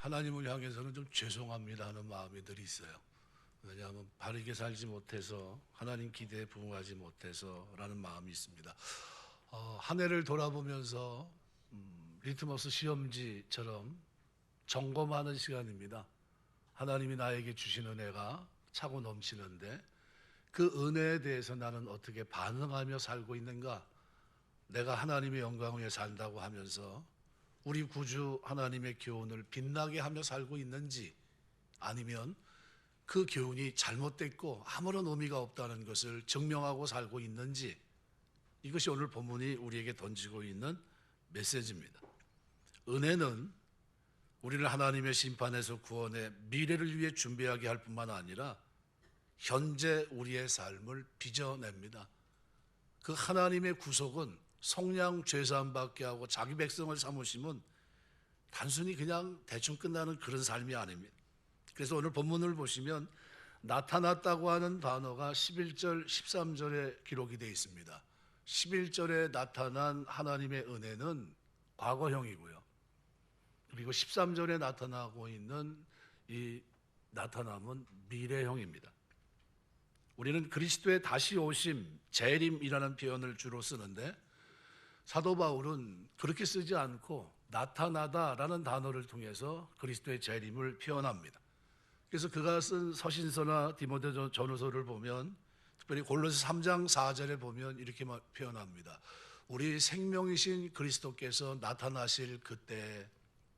하나님을 향해서는 좀 죄송합니다 하는 마음이 늘 있어요. 왜냐하면 바르게 살지 못해서, 하나님 기대에 부응하지 못해서라는 마음이 있습니다. 한 해를 돌아보면서 리트머스 시험지처럼 점검하는 시간입니다. 하나님이 나에게 주신 은혜가 차고 넘치는데 그 은혜에 대해서 나는 어떻게 반응하며 살고 있는가? 내가 하나님의 영광 위에 산다고 하면서 우리 구주 하나님의 교훈을 빛나게 하며 살고 있는지, 아니면 그 교훈이 잘못됐고 아무런 의미가 없다는 것을 증명하고 살고 있는지, 이것이 오늘 본문이 우리에게 던지고 있는 메시지입니다. 은혜는 우리를 하나님의 심판에서 구원해 미래를 위해 준비하게 할 뿐만 아니라 현재 우리의 삶을 빚어냅니다. 그 하나님의 구속은 성량 죄사함 받게 하고 자기 백성을 삼으심은 단순히 그냥 대충 끝나는 그런 삶이 아닙니다. 그래서 오늘 본문을 보시면 나타났다고 하는 단어가 11절, 13절에 기록이 되어 있습니다. 11절에 나타난 하나님의 은혜는 과거형이고요. 그리고 13절에 나타나고 있는 이 나타남은 미래형입니다. 우리는 그리스도의 다시 오심, 재림이라는 표현을 주로 쓰는데 사도 바울은 그렇게 쓰지 않고 나타나다라는 단어를 통해서 그리스도의 재림을 표현합니다. 그래서 그가 쓴 서신서나 디모데 전후서를 보면, 특별히 골로새 3장 4절에 보면 이렇게 표현합니다. 우리 생명이신 그리스도께서 나타나실 그때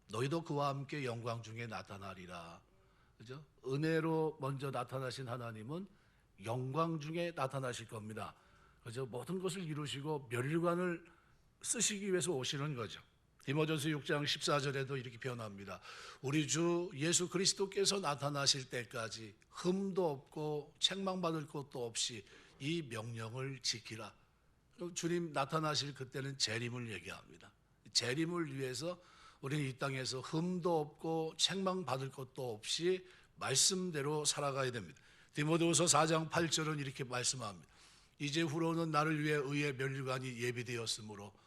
너희도 그와 함께 영광 중에 나타나리라. 그죠? 은혜로 먼저 나타나신 하나님은 영광 중에 나타나실 겁니다. 그죠? 모든 것을 이루시고 멸류관을 쓰시기 위해서 오시는 거죠. 디모전서 6장 14절에도 이렇게 표현합니다. 우리 주 예수 그리스도께서 나타나실 때까지 흠도 없고 책망받을 것도 없이 이 명령을 지키라. 주님 나타나실 그때는 재림을 얘기합니다. 재림을 위해서 우리는 이 땅에서 흠도 없고 책망받을 것도 없이 말씀대로 살아가야 됩니다. 디모데후서 4장 8절은 이렇게 말씀합니다. 이제후로는 나를 위해 의의 멸류관이 예비되었으므로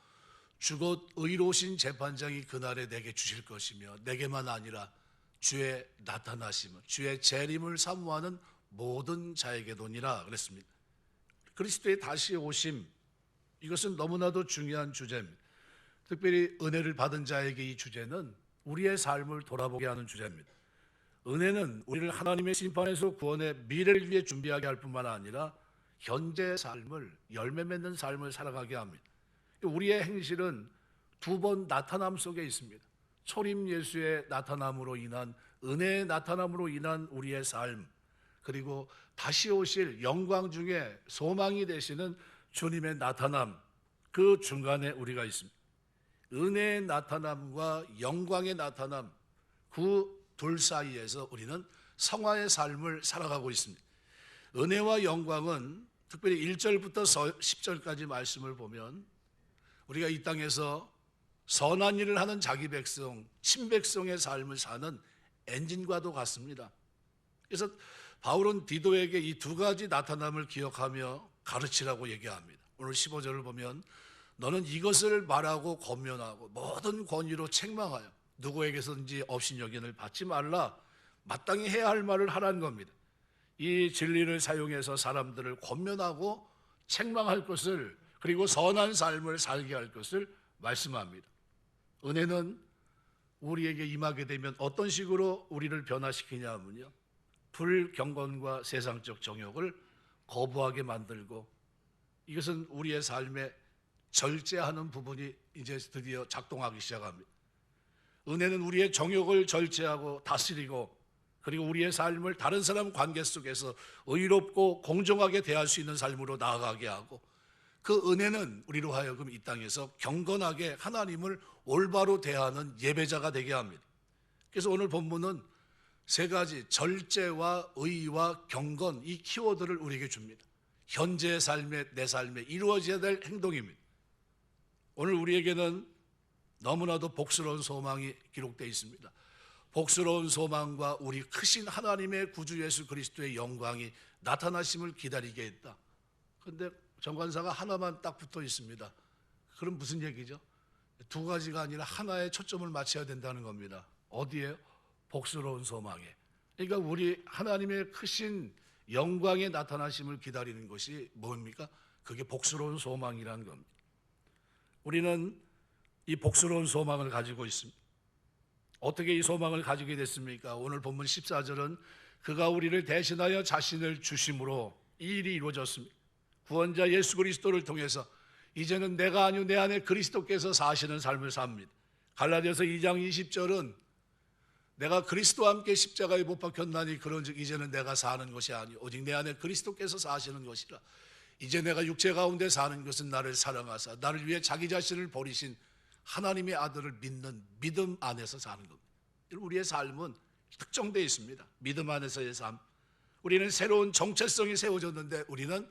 주곧 의로우신 재판장이 그날에 내게 주실 것이며 내게만 아니라 주의 나타나심을, 주의 재림을 사모하는 모든 자에게도니라 그랬습니다. 그리스도의 다시 오심, 이것은 너무나도 중요한 주제입니다. 특별히 은혜를 받은 자에게 이 주제는 우리의 삶을 돌아보게 하는 주제입니다. 은혜는 우리를 하나님의 심판에서 구원해 미래를 위해 준비하게 할 뿐만 아니라 현재 삶을, 열매 맺는 삶을 살아가게 합니다. 우리의 행실은 두 번 나타남 속에 있습니다. 초림 예수의 나타남으로 인한, 은혜의 나타남으로 인한 우리의 삶, 그리고 다시 오실 영광 중에 소망이 되시는 주님의 나타남, 그 중간에 우리가 있습니다. 은혜의 나타남과 영광의 나타남, 그 둘 사이에서 우리는 성화의 삶을 살아가고 있습니다. 은혜와 영광은 특별히 1절부터 10절까지 말씀을 보면 우리가 이 땅에서 선한 일을 하는 자기 백성, 친백성의 삶을 사는 엔진과도 같습니다. 그래서 바울은 디도에게 이 두 가지 나타남을 기억하며 가르치라고 얘기합니다. 오늘 15절을 보면 너는 이것을 말하고 권면하고 모든 권위로 책망하여 누구에게서든지 업신여김을 받지 말라. 마땅히 해야 할 말을 하라는 겁니다. 이 진리를 사용해서 사람들을 권면하고 책망할 것을, 그리고 선한 삶을 살게 할 것을 말씀합니다. 은혜는 우리에게 임하게 되면 어떤 식으로 우리를 변화시키냐 하면요, 불경건과 세상적 정욕을 거부하게 만들고, 이것은 우리의 삶에 절제하는 부분이 이제 드디어 작동하기 시작합니다. 은혜는 우리의 정욕을 절제하고 다스리고, 그리고 우리의 삶을 다른 사람 관계 속에서 의롭고 공정하게 대할 수 있는 삶으로 나아가게 하고, 그 은혜는 우리로 하여금 이 땅에서 경건하게 하나님을 올바로 대하는 예배자가 되게 합니다. 그래서 오늘 본문은 세 가지, 절제와 의와 경건, 이 키워드를 우리에게 줍니다. 현재의 삶에, 내 삶에 이루어져야 될 행동입니다. 오늘 우리에게는 너무나도 복스러운 소망이 기록되어 있습니다. 복스러운 소망과 우리 크신 하나님의 구주 예수 그리스도의 영광이 나타나심을 기다리게 했다. 그런데 정관사가 하나만 딱 붙어 있습니다. 그럼 무슨 얘기죠? 두 가지가 아니라 하나에 초점을 맞춰야 된다는 겁니다. 어디에요? 복스러운 소망에. 그러니까 우리 하나님의 크신 영광의 나타나심을 기다리는 것이 뭡니까? 그게 복스러운 소망이라는 겁니다. 우리는 이 복스러운 소망을 가지고 있습니다. 어떻게 이 소망을 가지게 됐습니까? 오늘 본문 14절은 그가 우리를 대신하여 자신을 주심으로 이 일이 이루어졌습니다. 구원자 예수 그리스도를 통해서 이제는 내가 아니요 내 안에 그리스도께서 사시는 삶을 삽니다. 갈라디아서 2장 20절은 내가 그리스도와 함께 십자가에 못 박혔나니 그런즉 이제는 내가 사는 것이 아니요 오직 내 안에 그리스도께서 사시는 것이라. 이제 내가 육체 가운데 사는 것은 나를 사랑하사 나를 위해 자기 자신을 버리신 하나님의 아들을 믿는 믿음 안에서 사는 겁니다. 우리의 삶은 특정되어 있습니다. 믿음 안에서의 삶. 우리는 새로운 정체성이 세워졌는데 우리는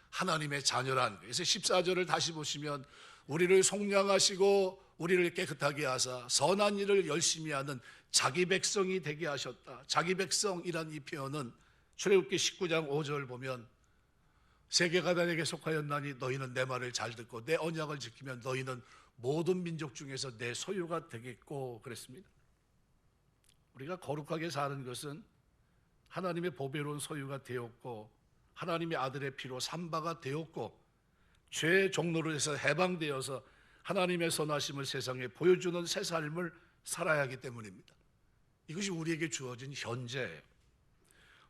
하나님의 자녀라는 거예요. 그래서 14절을 다시 보시면 우리를 속량하시고 우리를 깨끗하게 하사 선한 일을 열심히 하는 자기 백성이 되게 하셨다. 자기 백성이란 이 표현은 출애굽기 19장 5절 보면 세계가단에게 속하였나니 너희는 내 말을 잘 듣고 내 언약을 지키면 너희는 모든 민족 중에서 내 소유가 되겠고 그랬습니다. 우리가 거룩하게 사는 것은 하나님의 보배로운 소유가 되었고 하나님의 아들의 피로 삼바가 되었고 죄의 종로로 해서 해방되어서 하나님의 선하심을 세상에 보여주는 새 삶을 살아야 하기 때문입니다. 이것이 우리에게 주어진 현재예요.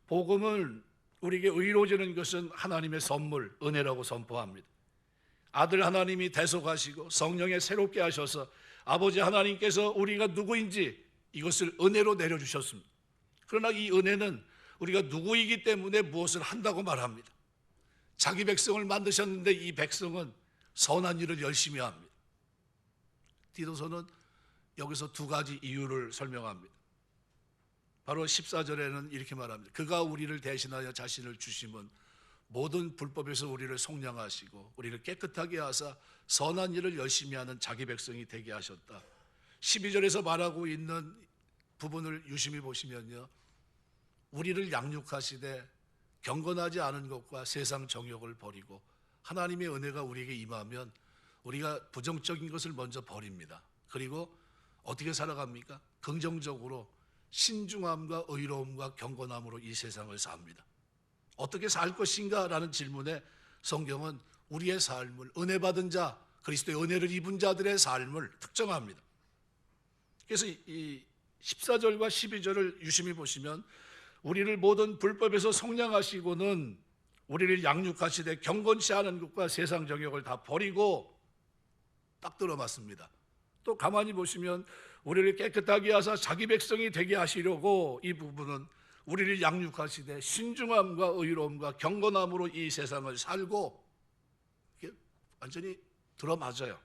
복음을 우리에게 의로워지는 것은 하나님의 선물, 은혜라고 선포합니다. 아들 하나님이 대속하시고 성령에 새롭게 하셔서 아버지 하나님께서 우리가 누구인지 이것을 은혜로 내려주셨습니다. 그러나 이 은혜는 우리가 누구이기 때문에 무엇을 한다고 말합니다. 자기 백성을 만드셨는데 이 백성은 선한 일을 열심히 합니다. 디도서는 여기서 두 가지 이유를 설명합니다. 바로 14절에는 이렇게 말합니다. 그가 우리를 대신하여 자신을 주심은 모든 불법에서 우리를 속량하시고 우리를 깨끗하게 하사 선한 일을 열심히 하는 자기 백성이 되게 하셨다. 12절에서 말하고 있는 부분을 유심히 보시면요, 우리를 양육하시되 경건하지 않은 것과 세상 정욕을 버리고 하나님의 은혜가 우리에게 임하면 우리가 부정적인 것을 먼저 버립니다. 그리고 어떻게 살아갑니까? 긍정적으로 신중함과 의로움과 경건함으로 이 세상을 삽니다. 어떻게 살 것인가? 라는 질문에 성경은 우리의 삶을 은혜 받은 자, 그리스도의 은혜를 입은 자들의 삶을 특정합니다. 그래서 이 14절과 12절을 유심히 보시면 우리를 모든 불법에서 속량하시고는 우리를 양육하시되 경건치 않은 것과 세상 정욕을 다 버리고 딱 들어맞습니다. 또 가만히 보시면 우리를 깨끗하게 하사 자기 백성이 되게 하시려고 이 부분은 우리를 양육하시되 신중함과 의로움과 경건함으로 이 세상을 살고 이게 완전히 들어맞아요.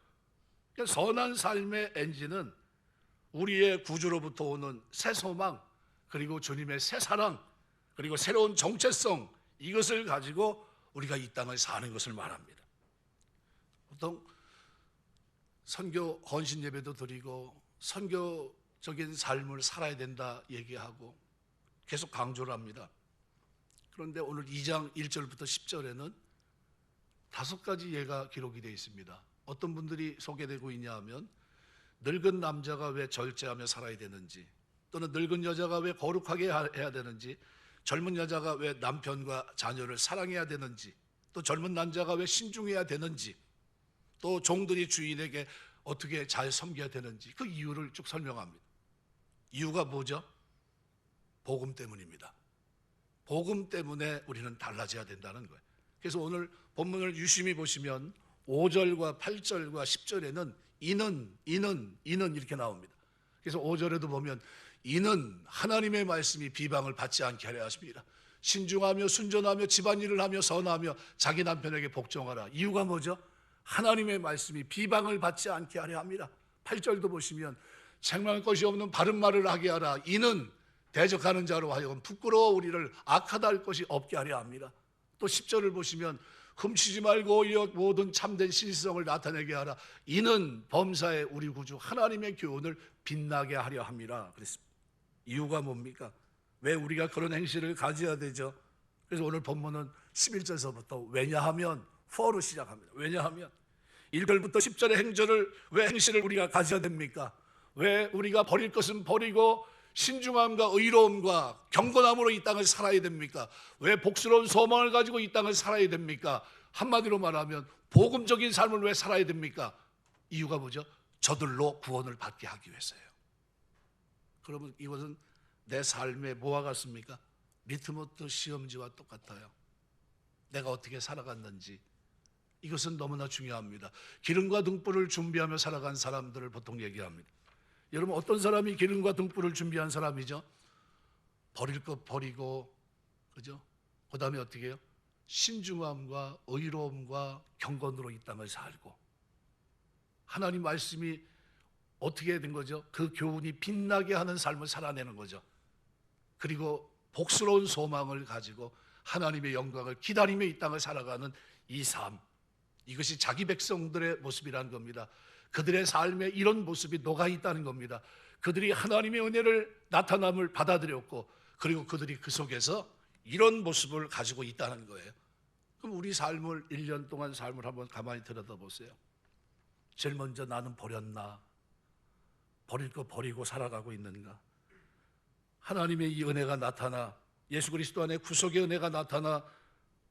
그러니까 선한 삶의 엔진은 우리의 구주로부터 오는 새 소망 그리고 주님의 새 사랑 그리고 새로운 정체성 이것을 가지고 우리가 이 땅을 사는 것을 말합니다. 보통 선교 헌신 예배도 드리고 선교적인 삶을 살아야 된다 얘기하고 계속 강조를 합니다. 그런데 오늘 2장 1절부터 10절에는 5가지 예가 기록이 되어 있습니다. 어떤 분들이 소개되고 있냐 하면 늙은 남자가 왜 절제하며 살아야 되는지, 또는 늙은 여자가 왜 거룩하게 해야 되는지, 젊은 여자가 왜 남편과 자녀를 사랑해야 되는지, 또 젊은 남자가 왜 신중해야 되는지, 또 종들이 주인에게 어떻게 잘 섬겨야 되는지 그 이유를 쭉 설명합니다. 이유가 뭐죠? 복음 때문입니다. 복음 때문에 우리는 달라져야 된다는 거예요. 그래서 오늘 본문을 유심히 보시면 5절과 8절과 10절에는 이는 이렇게 나옵니다. 그래서 5절에도 보면 이는 하나님의 말씀이 비방을 받지 않게 하려 하십니다. 신중하며 순전하며 집안일을 하며 선하며 자기 남편에게 복종하라. 이유가 뭐죠? 하나님의 말씀이 비방을 받지 않게 하려 합니다. 8절도 보시면 책망할 것이 없는 바른 말을 하게 하라. 이는 대적하는 자로 하여금 부끄러워 우리를 악하다 할 것이 없게 하려 합니다. 또 10절을 보시면 훔치지 말고 오히려 모든 참된 신성을 나타내게 하라. 이는 범사에 우리 구주 하나님의 교훈을 빛나게 하려 함이라 그랬습니다. 이유가 뭡니까? 왜 우리가 그런 행실을 가져야 되죠? 그래서 오늘 본문은 11절서부터 왜냐하면 for로 시작합니다. 왜냐하면 1절부터 10절의 행실을 우리가 가져야 됩니까? 왜 우리가 버릴 것은 버리고 신중함과 의로움과 경건함으로 이 땅을 살아야 됩니까? 왜 복스러운 소망을 가지고 이 땅을 살아야 됩니까? 한마디로 말하면 복음적인 삶을 왜 살아야 됩니까? 이유가 뭐죠? 저들로 구원을 받게 하기 위해서예요. 그러면 이것은 내 삶에 뭐와 같습니까? 리트머스 시험지와 똑같아요. 내가 어떻게 살아갔는지, 이것은 너무나 중요합니다. 기름과 등불을 준비하며 살아간 사람들을 보통 얘기합니다. 여러분, 어떤 사람이 기름과 등불을 준비한 사람이죠? 버릴 것 버리고, 그죠? 그 다음에 어떻게 해요? 신중함과 의로움과 경건으로 이 땅을 살고, 하나님 말씀이 어떻게 된 거죠? 그 교훈이 빛나게 하는 삶을 살아내는 거죠. 그리고 복스러운 소망을 가지고 하나님의 영광을 기다리며 이 땅을 살아가는 이 삶, 이것이 자기 백성들의 모습이라는 겁니다. 그들의 삶에 이런 모습이 녹아 있다는 겁니다. 그들이 하나님의 은혜를 나타남을 받아들였고, 그리고 그들이 그 속에서 이런 모습을 가지고 있다는 거예요. 그럼 우리 삶을 1년 동안 삶을 한번 가만히 들여다보세요. 제일 먼저 나는 버렸나? 버릴 거 버리고 살아가고 있는가? 하나님의 이 은혜가 나타나, 예수 그리스도 안에 구속의 은혜가 나타나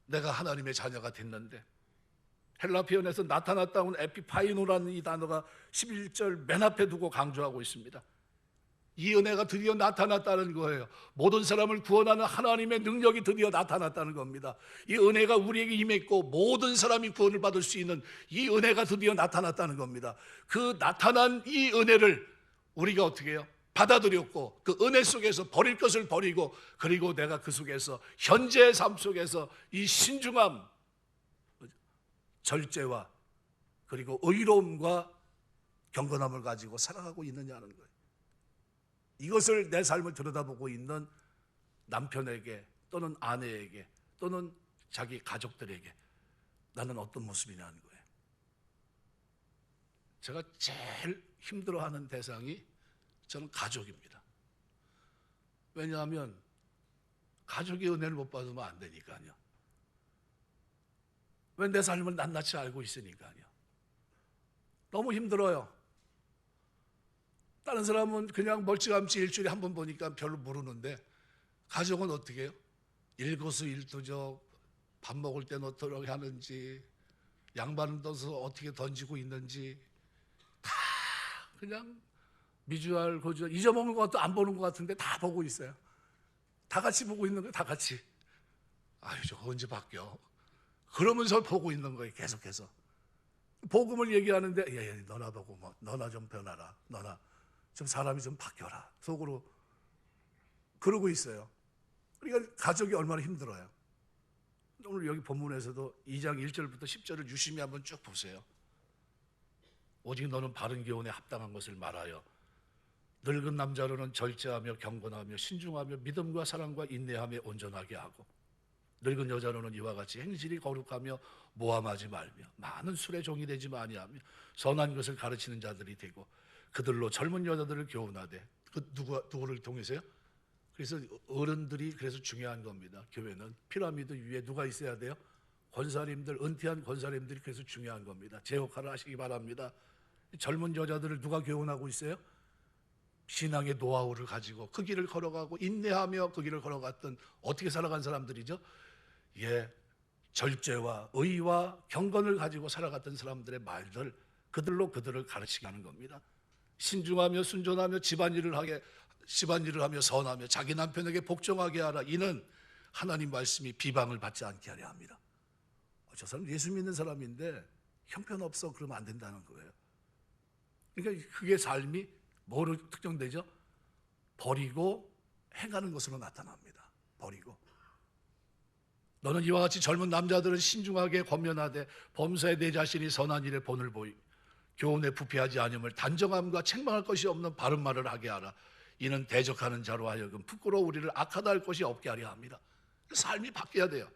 내가 하나님의 자녀가 됐는데, 헬라 표현에서 나타났다는 에피파이노라는 이 단어가 11절 맨 앞에 두고 강조하고 있습니다. 이 은혜가 드디어 나타났다는 거예요. 모든 사람을 구원하는 하나님의 능력이 드디어 나타났다는 겁니다. 이 은혜가 우리에게 임했고 모든 사람이 구원을 받을 수 있는 이 은혜가 드디어 나타났다는 겁니다. 그 나타난 이 은혜를 우리가 어떻게 해요? 받아들였고, 그 은혜 속에서 버릴 것을 버리고, 그리고 내가 그 속에서 현재의 삶 속에서 이 신중함, 절제와 그리고 의로움과 경건함을 가지고 살아가고 있느냐는 거예요. 이것을 내 삶을 들여다보고 있는 남편에게 또는 아내에게 또는 자기 가족들에게 나는 어떤 모습이냐는 거예요. 제가 제일 힘들어하는 대상이 저는 가족입니다. 왜냐하면 가족의 은혜를 못 받으면 안 되니까요. 왜? 내 삶을 낱낱이 알고 있으니까요. 너무 힘들어요. 다른 사람은 그냥 멀찌감치 일주일에 한 번 보니까 별로 모르는데, 가족은 어떻게 해요? 일거수일투족, 밥 먹을 때는 어떻게 하는지, 양반을 떠서 어떻게 던지고 있는지 다 그냥 미주알 고주알, 잊어먹는 것도 안 보는 것 같은데 다 보고 있어요. 다 같이 보고 있는 거예요. 다 같이. 아유, 저거 언제 바뀌어? 그러면서 보고 있는 거예요. 계속해서 복음을 얘기하는데, 예, 너나 보고 뭐 너나 좀 변하라, 너나 좀 사람이 좀 바뀌어라, 속으로 그러고 있어요. 그러니까 가족이 얼마나 힘들어요. 오늘 여기 본문에서도 2장 1절부터 10절을 유심히 한번 쭉 보세요. 오직 너는 바른 교훈에 합당한 것을 말하여 늙은 남자로는 절제하며 경건하며 신중하며 믿음과 사랑과 인내하며 온전하게 하고, 늙은 여자로는 이와 같이 행실이 거룩하며 모함하지 말며 많은 술의 종이 되지 아니하며 선한 것을 가르치는 자들이 되고, 그들로 젊은 여자들을 교훈하되. 그 누구를 통해서요? 그래서 어른들이 그래서 중요한 겁니다. 교회는 피라미드 위에 누가 있어야 돼요? 권사님들, 은퇴한 권사님들이 그래서 중요한 겁니다. 제 역할을 하시기 바랍니다. 젊은 여자들을 누가 교훈하고 있어요? 신앙의 노하우를 가지고 그 길을 걸어가고 인내하며 그 길을 걸어갔던, 어떻게 살아간 사람들이죠? 예, 절제와 의와 경건을 가지고 살아갔던 사람들의 말들, 그들로 그들을 가르치게 하는 겁니다. 신중하며 순전하며 집안일을 하며 선하며 자기 남편에게 복종하게 하라. 이는 하나님 말씀이 비방을 받지 않게 하려 합니다. 저 사람 예수 믿는 사람인데 형편없어, 그러면 안 된다는 거예요. 그러니까 그게 삶이 뭐로 특정되죠? 버리고 행하는 것으로 나타납니다. 버리고. 너는 이와 같이 젊은 남자들은 신중하게 권면하되 범사에 내 자신이 선한 일에 본을 보이 교훈에 부패하지 않음을 단정함과 책망할 것이 없는 바른 말을 하게 하라. 이는 대적하는 자로 하여금 부끄러워 우리를 악하다 할 것이 없게 하려 합니다. 삶이 바뀌어야 돼요.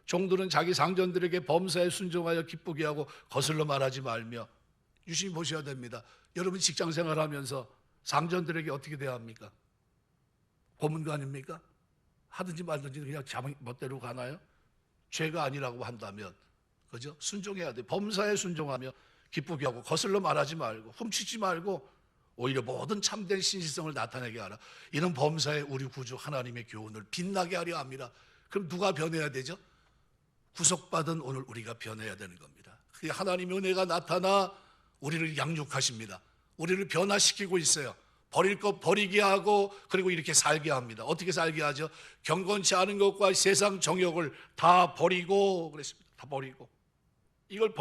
종들은 자기 상전들에게 범사에 순종하여 기쁘게 하고 거슬러 말하지 말며. 유심히 보셔야 됩니다. 여러분 직장 생활하면서 상전들에게 어떻게 대합니까? 고문가 아닙니까? 하든지 말든지 그냥 자기 멋대로 가나요? 죄가 아니라고 한다면, 그죠? 순종해야 돼. 범사에 순종하며 기쁘게 하고 거슬러 말하지 말고 훔치지 말고 오히려 모든 참된 신실성을 나타내게 하라. 이런 범사에 우리 구주 하나님의 교훈을 빛나게 하려 합니다. 그럼 누가 변해야 되죠? 구속받은 오늘 우리가 변해야 되는 겁니다. 그 하나님의 은혜가 나타나 우리를 양육하십니다. 우리를 변화시키고 있어요. 버릴 것 버리게 하고 그리고 이렇게 살게 합니다. 어떻게 살게 하죠? 경건치 않은 것과 세상 정욕을 다 버리고 그랬습니다. 다 버리고 이걸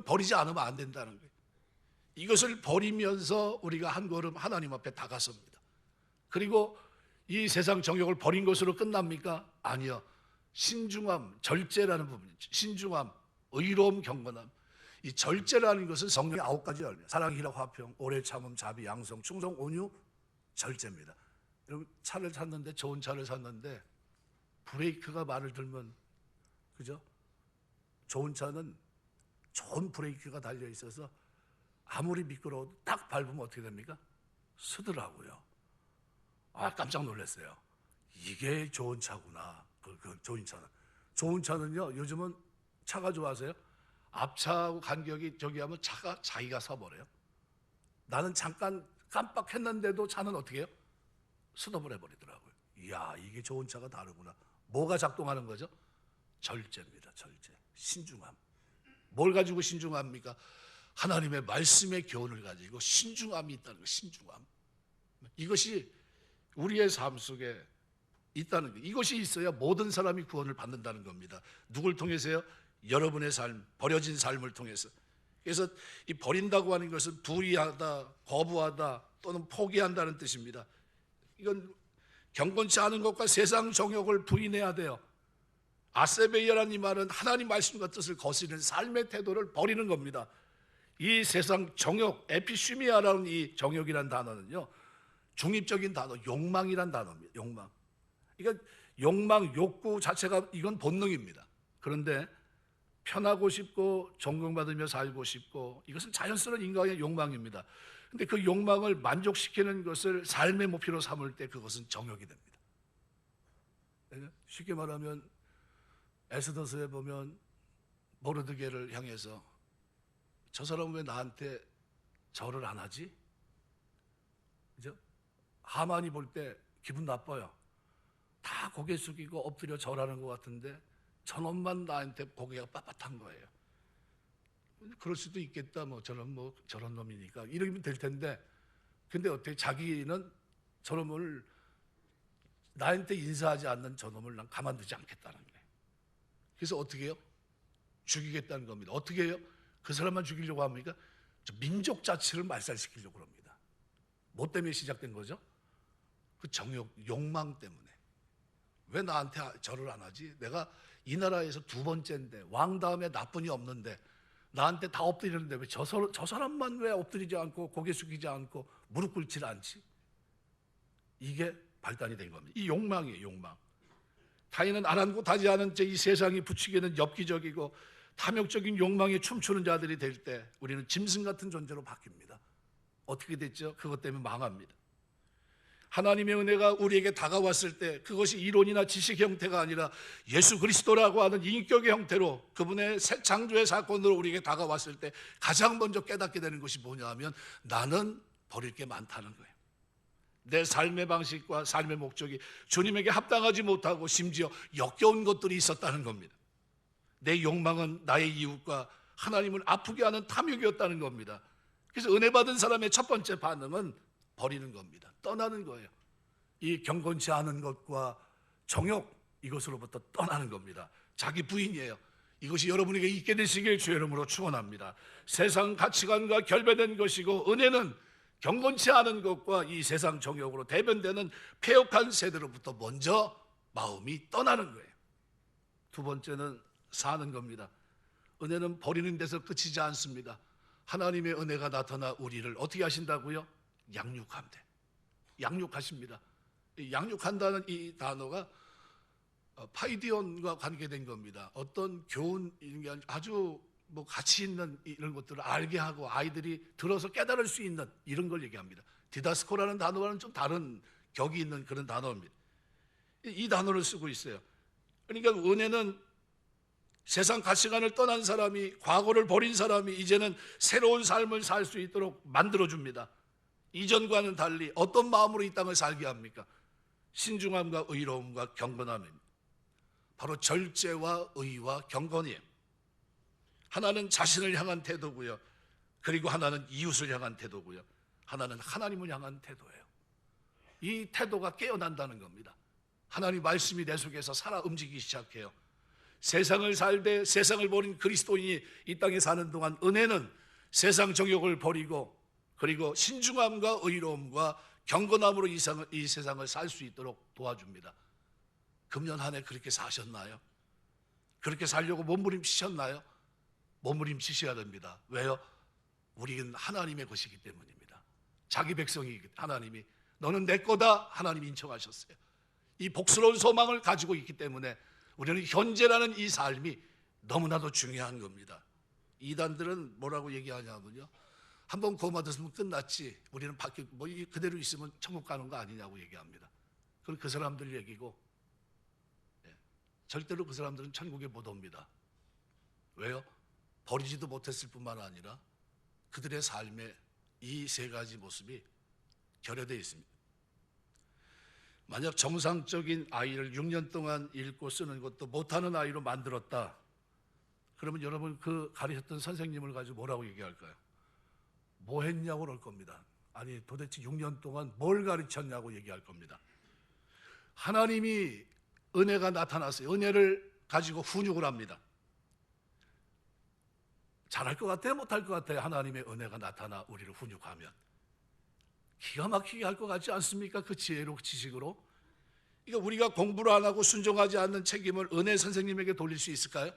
버리지 않으면 안 된다는 거예요. 이것을 버리면서 우리가 한 걸음 하나님 앞에 다가섭니다. 그리고 이 세상 정욕을 버린 것으로 끝납니까? 아니요. 신중함, 절제라는 부분이죠. 신중함, 의로움, 경건함. 이 절제라는 것은 성령의 9가지 열매. 사랑, 희락, 화평, 오래 참음, 자비, 양성, 충성, 온유, 절제입니다. 여러분 차를 샀는데 좋은 차를 샀는데 브레이크가 말을 들면 그죠? 좋은 차는 좋은 브레이크가 달려 있어서 아무리 미끄러워도 딱 밟으면 어떻게 됩니까? 서더라고요. 깜짝 놀랐어요. 이게 좋은 차구나. 좋은 차는. 좋은 차는요, 요즘은 차가 좋아서요. 앞차하고 간격이 저기 하면 차가 자기가 서버려요. 나는 잠깐 깜빡했는데도 차는 어떻게 해요? 스톱을 해버리더라고요. 이야, 이게 좋은 차가 다르구나. 뭐가 작동하는 거죠? 절제입니다. 절제. 신중함. 뭘 가지고 신중합니까? 하나님의 말씀의 교훈을 가지고 신중함이 있다는 거예요. 신중함. 이것이 우리의 삶 속에 있다는 거예요. 이것이 있어야 모든 사람이 구원을 받는다는 겁니다. 누굴 통해서요? 여러분의 삶, 버려진 삶을 통해서. 그래서 이 버린다고 하는 것은 부의하다, 거부하다 또는 포기한다는 뜻입니다. 이건 경건치 않은 것과 세상 정욕을 부인해야 돼요. 아세베이아라는 이 말은 하나님 말씀과 뜻을 거스르는 삶의 태도를 버리는 겁니다. 이 세상 정욕, 에피슈미아라는 이 정욕이라는 단어는요, 중립적인 단어, 욕망이란 단어입니다. 욕망. 그러니까 욕망, 욕구 자체가 이건 본능입니다. 그런데 편하고 싶고 존경받으며 살고 싶고 이것은 자연스러운 인간의 욕망입니다. 그런데 그 욕망을 만족시키는 것을 삶의 목표로 삼을 때 그것은 정욕이 됩니다. 쉽게 말하면 에스더서에 보면 모르드게를 향해서 저 사람은 왜 나한테 절을 안 하지? 그죠? 하만이 볼 때 기분 나빠요. 다 고개 숙이고 엎드려 절하는 것 같은데 저놈만 나한테 고개가 빳빳한 거예요. 그럴 수도 있겠다. 저런 놈이니까 이러면 될 텐데, 근데 어떻게 자기는 저놈을 나한테 인사하지 않는 저놈을 난 가만두지 않겠다는 거예요. 그래서 어떻게 해요? 죽이겠다는 겁니다. 어떻게 해요? 그 사람만 죽이려고 합니까? 민족 자체를 말살시키려고 합니다. 뭐 때문에 시작된 거죠? 그 정욕, 욕망 때문에. 왜 나한테 절을 안 하지? 내가 이 나라에서 2번째인데 왕 다음에 나뿐이 없는데 나한테 다 엎드리는데 왜 저 사람만 왜 엎드리지 않고 고개 숙이지 않고 무릎 꿇지 않지? 이게 발단이 된 겁니다. 이 욕망이에요. 욕망. 타인은 아랑곳하지 않은 이 세상이 부추기는 엽기적이고 탐욕적인 욕망에 춤추는 자들이 될 때 우리는 짐승 같은 존재로 바뀝니다. 어떻게 됐죠? 그것 때문에 망합니다. 하나님의 은혜가 우리에게 다가왔을 때 그것이 이론이나 지식 형태가 아니라 예수 그리스도라고 하는 인격의 형태로 그분의 새 창조의 사건으로 우리에게 다가왔을 때 가장 먼저 깨닫게 되는 것이 뭐냐 하면 나는 버릴 게 많다는 거예요. 내 삶의 방식과 삶의 목적이 주님에게 합당하지 못하고 심지어 역겨운 것들이 있었다는 겁니다. 내 욕망은 나의 이웃과 하나님을 아프게 하는 탐욕이었다는 겁니다. 그래서 은혜 받은 사람의 첫 번째 반응은 버리는 겁니다. 떠나는 거예요. 이 경건치 않은 것과 정욕, 이것으로부터 떠나는 겁니다. 자기 부인이에요. 이것이 여러분에게 있게 되시길 주의 이름으로 축원합니다. 세상 가치관과 결배된 것이고 은혜는 경건치 않은 것과 이 세상 정욕으로 대변되는 폐역한 세대로부터 먼저 마음이 떠나는 거예요. 두 번째는 사는 겁니다. 은혜는 버리는 데서 그치지 않습니다. 하나님의 은혜가 나타나 우리를 어떻게 하신다고요? 양육한대. 양육하십니다. 양육한다는 이 단어가 파이디온과 관계된 겁니다. 어떤 교훈 이런 게 아주 가치 있는 이런 것들을 알게 하고 아이들이 들어서 깨달을 수 있는 이런 걸 얘기합니다. 디다스코라는 단어와는 좀 다른 격이 있는 그런 단어입니다. 이 단어를 쓰고 있어요. 그러니까 은혜는 세상 가치관을 떠난 사람이, 과거를 버린 사람이 이제는 새로운 삶을 살 수 있도록 만들어줍니다. 이전과는 달리 어떤 마음으로 이 땅을 살게 합니까? 신중함과 의로움과 경건함입니다. 바로 절제와 의와 경건이에요. 하나는 자신을 향한 태도고요, 그리고 하나는 이웃을 향한 태도고요, 하나는 하나님을 향한 태도예요. 이 태도가 깨어난다는 겁니다. 하나님 말씀이 내 속에서 살아 움직이기 시작해요. 세상을 살되 세상을 버린 그리스도인이 이 땅에 사는 동안 은혜는 세상 정욕을 버리고 그리고 신중함과 의로움과 경건함으로 이 세상을 살 수 있도록 도와줍니다. 금년 한 해 그렇게 사셨나요? 그렇게 살려고 몸부림치셨나요? 몸부림치셔야 됩니다. 왜요? 우리는 하나님의 것이기 때문입니다. 자기 백성이 하나님이 너는 내 거다 하나님이 인정하셨어요. 이 복스러운 소망을 가지고 있기 때문에 우리는 현재라는 이 삶이 너무나도 중요한 겁니다. 이단들은 뭐라고 얘기하냐면요, 한번 구원받았으면 끝났지, 우리는 밖에 그대로 있으면 천국 가는 거 아니냐고 얘기합니다. 그건 그 사람들 얘기고, 절대로 그 사람들은 천국에 못 옵니다. 왜요? 버리지도 못했을 뿐만 아니라 그들의 삶에 이 세 가지 모습이 결여되어 있습니다. 만약 정상적인 아이를 6년 동안 읽고 쓰는 것도 못하는 아이로 만들었다, 그러면 여러분 그 가르쳤던 선생님을 가지고 뭐라고 얘기할까요? 뭐 했냐고 그럴 겁니다. 아니 도대체 6년 동안 뭘 가르쳤냐고 얘기할 겁니다. 하나님이 은혜가 나타났어요. 은혜를 가지고 훈육을 합니다. 잘할 것 같아요? 못할 것 같아요? 하나님의 은혜가 나타나 우리를 훈육하면 기가 막히게 할 것 같지 않습니까? 그 지혜로, 그 지식으로. 그러니까 우리가 공부를 안 하고 순종하지 않는 책임을 은혜 선생님에게 돌릴 수 있을까요?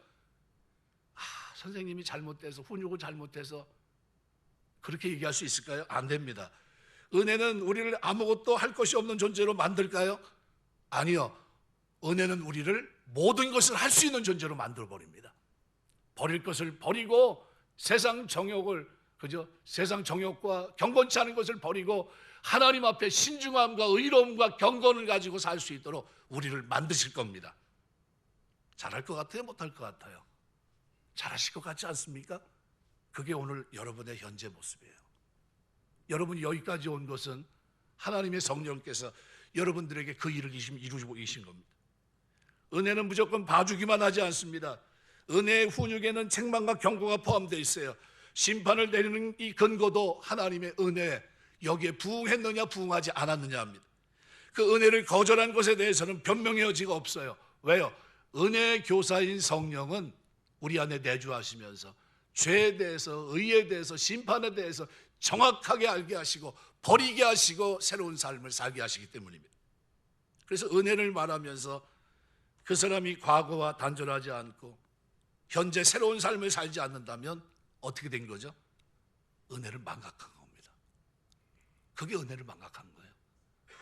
선생님이 잘못돼서, 훈육을 잘못해서 그렇게 얘기할 수 있을까요? 안 됩니다. 은혜는 우리를 아무것도 할 것이 없는 존재로 만들까요? 아니요. 은혜는 우리를 모든 것을 할 수 있는 존재로 만들어버립니다. 버릴 것을 버리고 세상 정욕을, 세상 정욕과 경건치 않은 것을 버리고 하나님 앞에 신중함과 의로움과 경건을 가지고 살 수 있도록 우리를 만드실 겁니다. 잘할 것 같아요? 못할 것 같아요? 잘하실 것 같지 않습니까? 그게 오늘 여러분의 현재 모습이에요. 여러분이 여기까지 온 것은 하나님의 성령께서 여러분들에게 그 일을 이루고 계신 겁니다. 은혜는 무조건 봐주기만 하지 않습니다. 은혜의 훈육에는 책망과 경고가 포함되어 있어요. 심판을 내리는 이 근거도 하나님의 은혜, 여기에 부응했느냐 부응하지 않았느냐 합니다. 그 은혜를 거절한 것에 대해서는 변명의 여지가 없어요. 왜요? 은혜의 교사인 성령은 우리 안에 내주하시면서 죄에 대해서, 의에 대해서, 심판에 대해서 정확하게 알게 하시고 버리게 하시고 새로운 삶을 살게 하시기 때문입니다. 그래서 은혜를 말하면서 그 사람이 과거와 단절하지 않고 현재 새로운 삶을 살지 않는다면 어떻게 된 거죠? 은혜를 망각한 겁니다. 그게 은혜를 망각한 거예요.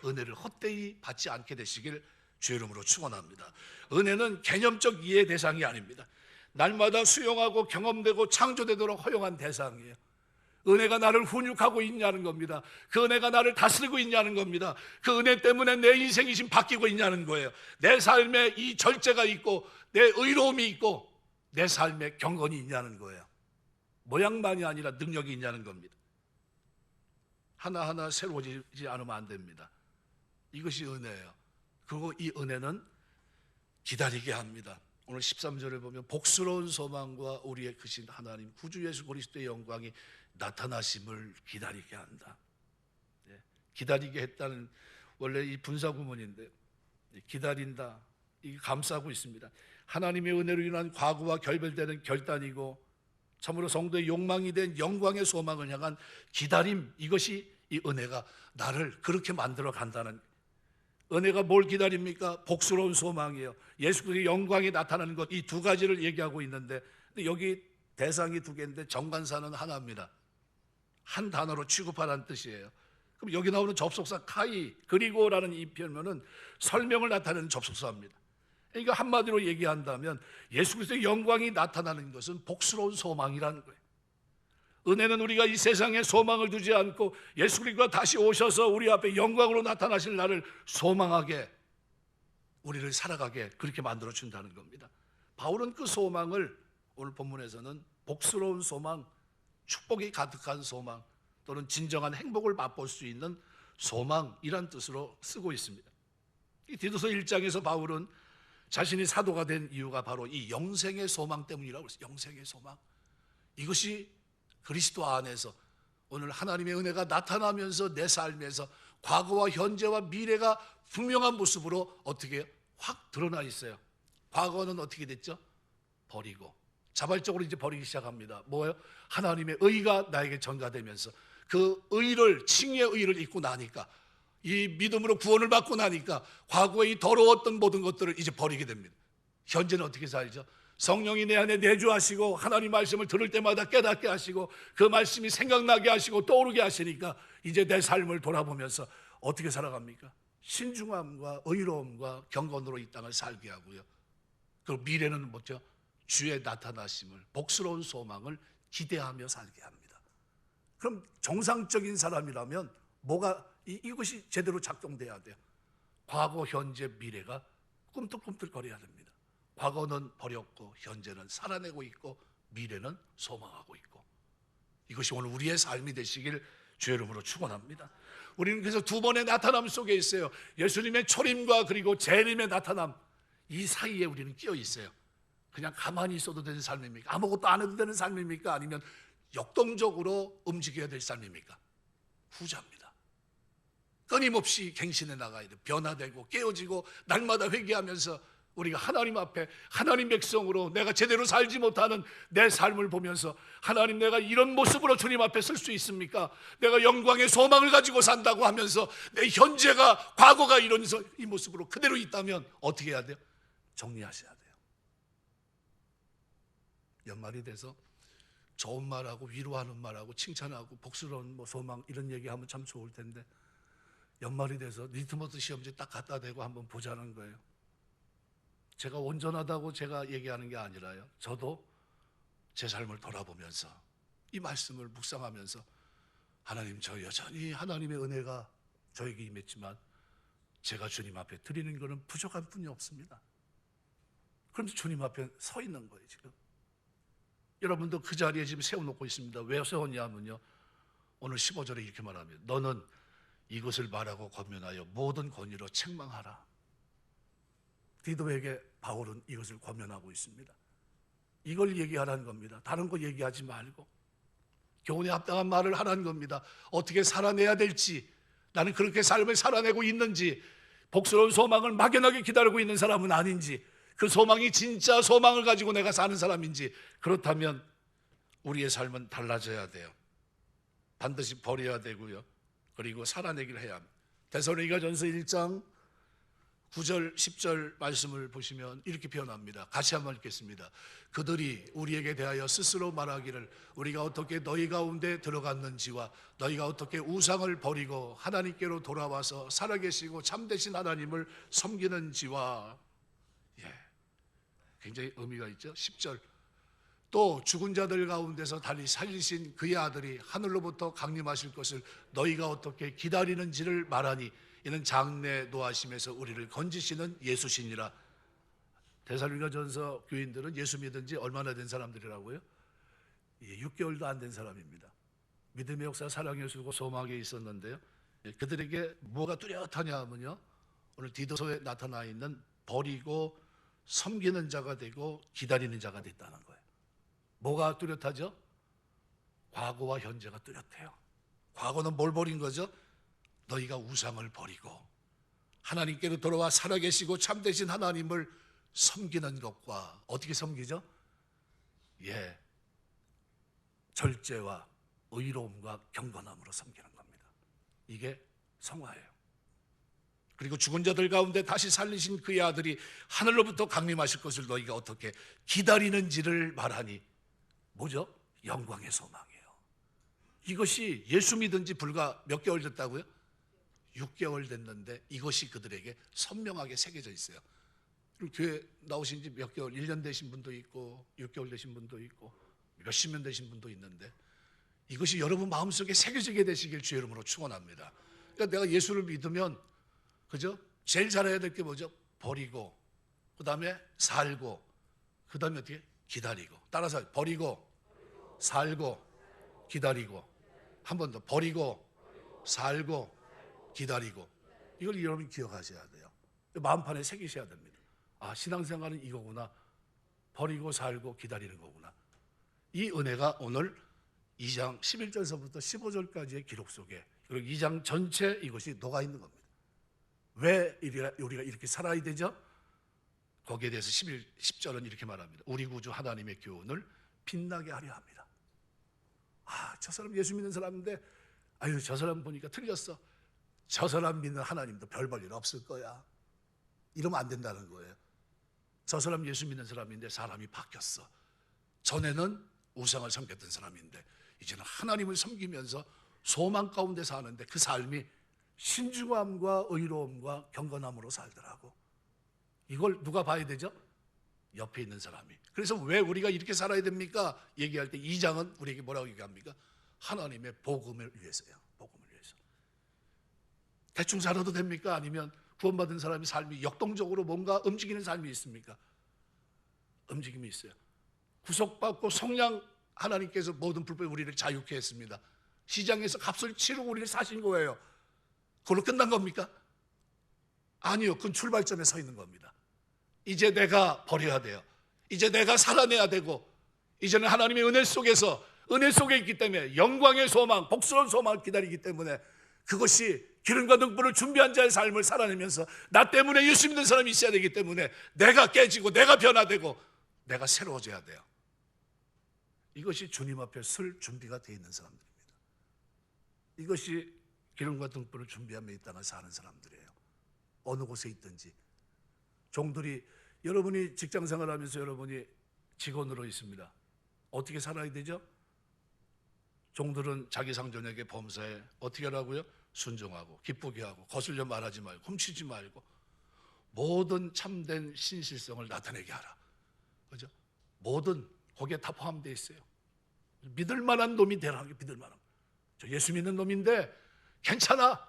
은혜를 헛되이 받지 않게 되시길 주의 이름으로 축원합니다. 은혜는 개념적 이해 대상이 아닙니다. 날마다 수용하고 경험되고 창조되도록 허용한 대상이에요. 은혜가 나를 훈육하고 있냐는 겁니다. 그 은혜가 나를 다스리고 있냐는 겁니다. 그 은혜 때문에 내 인생이 지금 바뀌고 있냐는 거예요. 내 삶에 이 절제가 있고 내 의로움이 있고 내 삶에 경건이 있냐는 거예요. 모양만이 아니라 능력이 있냐는 겁니다. 하나하나 새로워지지 않으면 안 됩니다. 이것이 은혜예요. 그리고 이 은혜는 기다리게 합니다. 오늘 13절에 보면 복스러운 소망과 우리의 크신 하나님 구주 예수 그리스도의 영광이 나타나심을 기다리게 한다. 기다리게 했다는 원래 이 분사구문인데 기다린다, 이게 감싸고 있습니다. 하나님의 은혜로 인한 과거와 결별되는 결단이고 참으로 성도의 욕망이 된 영광의 소망을 향한 기다림, 이것이 이 은혜가 나를 그렇게 만들어 간다는. 은혜가 뭘 기다립니까? 복스러운 소망이에요. 예수 그리스도의 영광이 나타나는 것, 이 두 가지를 얘기하고 있는데 여기 대상이 두 개인데 정관사는 하나입니다. 한 단어로 취급하라는 뜻이에요. 그럼 여기 나오는 접속사 카이, 그리고라는 이 표현은 설명을 나타내는 접속사입니다. 그러니까 한마디로 얘기한다면 예수 그리스도의 영광이 나타나는 것은 복스러운 소망이라는 거예요. 은혜는 우리가 이 세상에 소망을 두지 않고 예수 그리스도가 다시 오셔서 우리 앞에 영광으로 나타나실 날을 소망하게, 우리를 살아가게 그렇게 만들어준다는 겁니다. 바울은 그 소망을 오늘 본문에서는 복스러운 소망, 축복이 가득한 소망, 또는 진정한 행복을 맛볼 수 있는 소망이란 뜻으로 쓰고 있습니다. 이 디도서 1장에서 바울은 자신이 사도가 된 이유가 바로 이 영생의 소망 때문이라고 했어요. 영생의 소망. 이것이 그리스도 안에서 오늘 하나님의 은혜가 나타나면서 내 삶에서 과거와 현재와 미래가 분명한 모습으로 어떻게 확 드러나 있어요. 과거는 어떻게 됐죠? 버리고 자발적으로 이제 버리기 시작합니다. 뭐예요? 하나님의 의가 나에게 전가되면서 그 의를, 칭의의 의를 입고 나니까, 이 믿음으로 구원을 받고 나니까 과거의 더러웠던 모든 것들을 이제 버리게 됩니다. 현재는 어떻게 살죠? 성령이 내 안에 내주하시고 하나님 말씀을 들을 때마다 깨닫게 하시고 그 말씀이 생각나게 하시고 떠오르게 하시니까 이제 내 삶을 돌아보면서 어떻게 살아갑니까? 신중함과 의로움과 경건으로 이 땅을 살게 하고요. 그리고 미래는 뭐죠? 주의 나타나심을, 복스러운 소망을 기대하며 살게 합니다. 그럼 정상적인 사람이라면 이것이 제대로 작동돼야 돼요. 과거, 현재, 미래가 꿈틀꿈틀거려야 됩니다. 과거는 버렸고 현재는 살아내고 있고 미래는 소망하고 있고, 이것이 오늘 우리의 삶이 되시길 주의 이름으로 축원합니다. 우리는 그래서 두 번의 나타남 속에 있어요. 예수님의 초림과 그리고 재림의 나타남, 이 사이에 우리는 끼어 있어요. 그냥 가만히 있어도 되는 삶입니까? 아무것도 안 해도 되는 삶입니까? 아니면 역동적으로 움직여야 될 삶입니까? 후자입니다. 끊임없이 갱신해 나가야 돼요. 변화되고 깨어지고 날마다 회개하면서 우리가 하나님 앞에 하나님 백성으로 내가 제대로 살지 못하는 내 삶을 보면서, 하나님 내가 이런 모습으로 주님 앞에 설 수 있습니까? 내가 영광의 소망을 가지고 산다고 하면서 내 현재가, 과거가 이러면서 이 모습으로 그대로 있다면 어떻게 해야 돼요? 정리하셔야 돼요. 연말이 돼서 좋은 말하고 위로하는 말하고 칭찬하고 복스러운 소망 이런 얘기하면 참 좋을 텐데, 연말이 돼서 리트머스 시험지 딱 갖다 대고 한번 보자는 거예요. 제가 온전하다고 제가 얘기하는 게 아니라요, 저도 제 삶을 돌아보면서 이 말씀을 묵상하면서, 하나님, 저 여전히 하나님의 은혜가 저에게 임했지만 제가 주님 앞에 드리는 것은 부족한 뿐이 없습니다. 그런데 주님 앞에 서 있는 거예요. 지금 여러분도 그 자리에 지금 세워놓고 있습니다. 왜 세웠냐면요, 오늘 15절에 이렇게 말합니다. 너는 이것을 말하고 권면하여 모든 권위로 책망하라. 디도에게 바울은 이것을 권면하고 있습니다. 이걸 얘기하라는 겁니다. 다른 거 얘기하지 말고 교훈에 합당한 말을 하라는 겁니다. 어떻게 살아내야 될지, 나는 그렇게 삶을 살아내고 있는지, 복스러운 소망을 막연하게 기다리고 있는 사람은 아닌지, 그 소망이 진짜 소망을 가지고 내가 사는 사람인지, 그렇다면 우리의 삶은 달라져야 돼요. 반드시 버려야 되고요. 그리고 살아내기를 해야 합니다. 데살로니가전서 1장 9절 10절 말씀을 보시면 이렇게 표현합니다. 같이 한번 읽겠습니다. 그들이 우리에게 대하여 스스로 말하기를 우리가 어떻게 너희 가운데 들어갔는지와 너희가 어떻게 우상을 버리고 하나님께로 돌아와서 살아계시고 참되신 하나님을 섬기는지와, 굉장히 의미가 있죠. 10절, 또 죽은 자들 가운데서 달리 살리신 그의 아들이 하늘로부터 강림하실 것을 너희가 어떻게 기다리는지를 말하니 이는 장래 노하심에서 우리를 건지시는 예수시니라. 데살로니가전서 교인들은 예수 믿은 지 얼마나 된 사람들이라고요? 6개월도 안 된 사람입니다. 믿음의 역사, 사랑의 수고, 소망에 있었는데요, 그들에게 뭐가 뚜렷하냐 하면요, 오늘 디도서에 나타나 있는 버리고 섬기는 자가 되고 기다리는 자가 됐다는 거예요. 뭐가 뚜렷하죠? 과거와 현재가 뚜렷해요. 과거는 뭘 버린 거죠? 너희가 우상을 버리고 하나님께로 돌아와 살아계시고 참되신 하나님을 섬기는 것과, 어떻게 섬기죠? 절제와 의로움과 경건함으로 섬기는 겁니다. 이게 성화예요. 그리고 죽은 자들 가운데 다시 살리신 그의 아들이 하늘로부터 강림하실 것을 너희가 어떻게 기다리는지를 말하니, 뭐죠? 영광의 소망이에요. 이것이 예수 믿은 지 불과 몇 개월 됐다고요? 6개월 됐는데 이것이 그들에게 선명하게 새겨져 있어요. 교회 나오신 지 몇 개월, 1년 되신 분도 있고 6개월 되신 분도 있고 몇십 년 되신 분도 있는데, 이것이 여러분 마음속에 새겨지게 되시길 주의 이름으로 축원합니다. 그러니까 내가 예수를 믿으면, 그죠? 제일 잘해야 될 게 뭐죠? 버리고, 그 다음에 살고, 그 다음에 어떻게? 기다리고. 따라서 버리고, 살고, 기다리고. 한 번 더 버리고, 살고, 기다리고. 이걸 여러분 기억하셔야 돼요. 마음판에 새기셔야 됩니다. 아, 신앙생활은 이거구나. 버리고 살고 기다리는 거구나. 이 은혜가 오늘 2장 11절서부터 15절까지의 기록 속에, 그리고 2장 전체 이것이 녹아 있는 겁니다. 왜 우리가 이렇게 살아야 되죠? 거기에 대해서 10절은 이렇게 말합니다. 우리 구주 하나님의 교훈을 빛나게 하려 합니다. 아, 저 사람 예수 믿는 사람인데, 아유, 저 사람 보니까 틀렸어. 저 사람 믿는 하나님도 별 볼 일 없을 거야. 이러면 안 된다는 거예요. 저 사람 예수 믿는 사람인데 사람이 바뀌었어. 전에는 우상을 섬겼던 사람인데 이제는 하나님을 섬기면서 소망 가운데 사는데 그 삶이 신중함과 의로움과 경건함으로 살더라고. 이걸 누가 봐야 되죠? 옆에 있는 사람이. 그래서 왜 우리가 이렇게 살아야 됩니까? 얘기할 때 2장은 우리에게 뭐라고 얘기합니까? 하나님의 복음을 위해서요. 복음을 위해서. 대충 살아도 됩니까? 아니면 구원받은 사람이 삶이 역동적으로 뭔가 움직이는 삶이 있습니까? 움직임이 있어요. 구속받고 성령 하나님께서 모든 불법에 우리를 자유케 했습니다. 시장에서 값을 치르고 우리를 사신 거예요. 그걸로 끝난 겁니까? 아니요. 그건 출발점에 서 있는 겁니다. 이제 내가 버려야 돼요. 이제 내가 살아내야 되고, 이제는 하나님의 은혜 속에서, 은혜 속에 있기 때문에 영광의 소망, 복스러운 소망을 기다리기 때문에 그것이 기름과 등불을 준비한 자의 삶을 살아내면서 나 때문에 예수 믿는 사람이 있어야 되기 때문에 내가 깨지고 내가 변화되고 내가 새로워져야 돼요. 이것이 주님 앞에 설 준비가 되어 있는 사람들입니다. 이것이 기름과 등불을 준비하며 이 땅을 사는 사람들이에요. 어느 곳에 있든지. 종들이, 여러분이 직장생활 하면서 여러분이 직원으로 있습니다. 어떻게 살아야 되죠? 종들은 자기 상전에게 범사에 어떻게 하라고요? 순종하고 기쁘게 하고 거슬려 말하지 말고 훔치지 말고 모든 참된 신실성을 나타내게 하라. 그죠? 모든 거기에 다 포함되어 있어요. 믿을 만한 놈이 되라는 게, 믿을 만한. 저 예수 믿는 놈인데 괜찮아,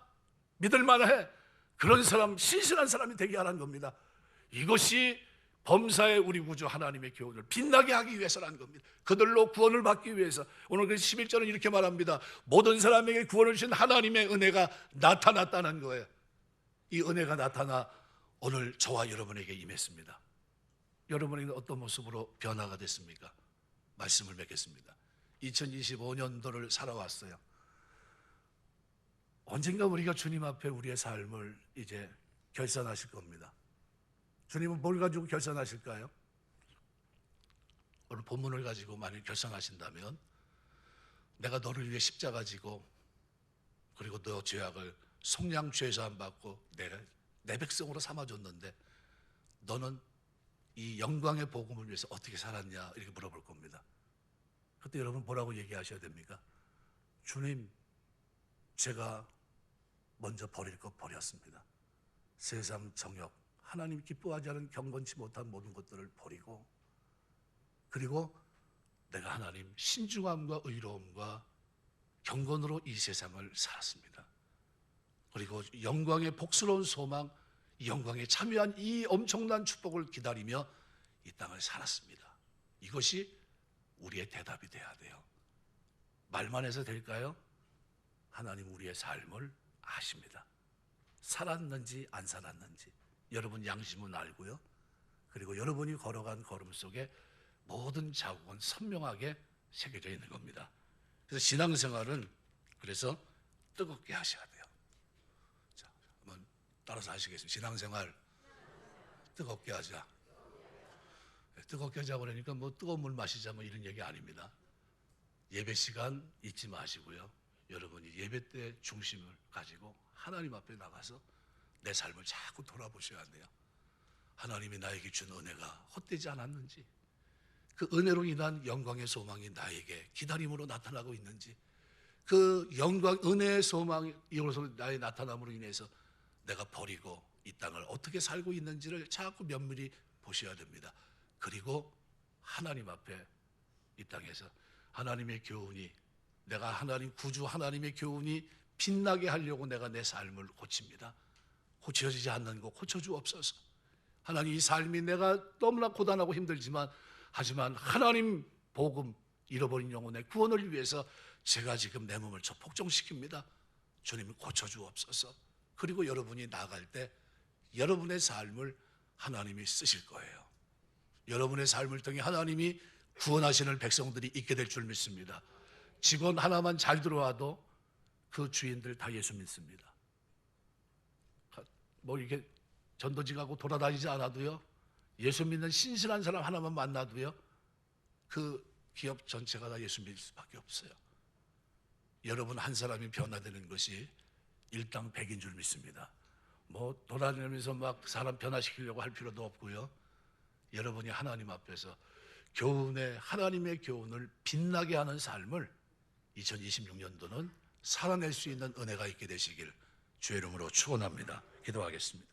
믿을 만해. 그런 사람, 신실한 사람이 되게 하라는 겁니다. 이것이 범사의 우리 구주 하나님의 교훈을 빛나게 하기 위해서라는 겁니다. 그들로 구원을 받기 위해서. 오늘 그 11절은 이렇게 말합니다. 모든 사람에게 구원을 주신 하나님의 은혜가 나타났다는 거예요. 이 은혜가 나타나 오늘 저와 여러분에게 임했습니다. 여러분에게는 어떤 모습으로 변화가 됐습니까? 말씀을 맺겠습니다. 2025년도를 살아왔어요. 언젠가 우리가 주님 앞에 우리의 삶을 이제 결산하실 겁니다. 주님은 뭘 가지고 결산하실까요? 오늘 본문을 가지고 만약 결산하신다면, 내가 너를 위해 십자가 지고 그리고 너 죄악을 속량 죄사함 받고 내 백성으로 삼아줬는데 너는 이 영광의 복음을 위해서 어떻게 살았냐, 이렇게 물어볼 겁니다. 그때 여러분 뭐라고 얘기하셔야 됩니까? 주님, 제가 먼저 버릴 것 버렸습니다. 세상 정욕, 하나님 기뻐하지 않은 경건치 못한 모든 것들을 버리고, 그리고 내가 하나님 신중함과 의로움과 경건으로 이 세상을 살았습니다. 그리고 영광의 복스러운 소망, 이 영광에 참여한 이 엄청난 축복을 기다리며 이 땅을 살았습니다. 이것이 우리의 대답이 돼야 돼요. 말만 해서 될까요? 하나님 우리의 삶을 아십니다. 살았는지 안 살았는지 여러분 양심은 알고요. 그리고 여러분이 걸어간 걸음 속에 모든 자국은 선명하게 새겨져 있는 겁니다. 그래서 신앙생활은 그래서 뜨겁게 하셔야 돼요. 자, 한번 따라서 하시겠습니다. 신앙생활 뜨겁게 하자. 뜨겁게 하자고 그러니까 뭐 뜨거운 물 마시자 뭐 이런 얘기 아닙니다. 예배 시간 잊지 마시고요. 여러분이 예배 때 중심을 가지고 하나님 앞에 나가서 내 삶을 자꾸 돌아보셔야 돼요. 하나님이 나에게 준 은혜가 헛되지 않았는지, 그 은혜로 인한 영광의 소망이 나에게 기다림으로 나타나고 있는지, 그 영광, 은혜의 소망이 이로서 나의 나타남으로 인해서 내가 버리고 이 땅을 어떻게 살고 있는지를 자꾸 면밀히 보셔야 됩니다. 그리고 하나님 앞에 이 땅에서 하나님의 교훈이, 내가 하나님 구주 하나님의 교훈이 빛나게 하려고 내가 내 삶을 고칩니다. 고쳐지지 않는 거 고쳐주옵소서. 하나님, 이 삶이 내가 너무나 고단하고 힘들지만 하지만 하나님 복음, 잃어버린 영혼의 구원을 위해서 제가 지금 내 몸을 저 폭정시킵니다. 주님이 고쳐주옵소서. 그리고 여러분이 나갈 때 여러분의 삶을 하나님이 쓰실 거예요. 여러분의 삶을 통해 하나님이 구원하시는 백성들이 있게 될 줄 믿습니다. 직원 하나만 잘 들어와도 그 주인들 다 예수 믿습니다. 뭐 이게 전도지 가고 돌아다니지 않아도요, 예수 믿는 신실한 사람 하나만 만나도요, 그 기업 전체가 다 예수 믿을 수밖에 없어요. 여러분 한 사람이 변화되는 것이 일당백인 줄 믿습니다. 뭐 돌아다니면서 막 사람 변화시키려고 할 필요도 없고요. 여러분이 하나님 앞에서 교훈의 하나님의 교훈을 빛나게 하는 삶을 2026년도는 살아낼 수 있는 은혜가 있게 되시길 주의 이름으로 축원합니다. 기도하겠습니다.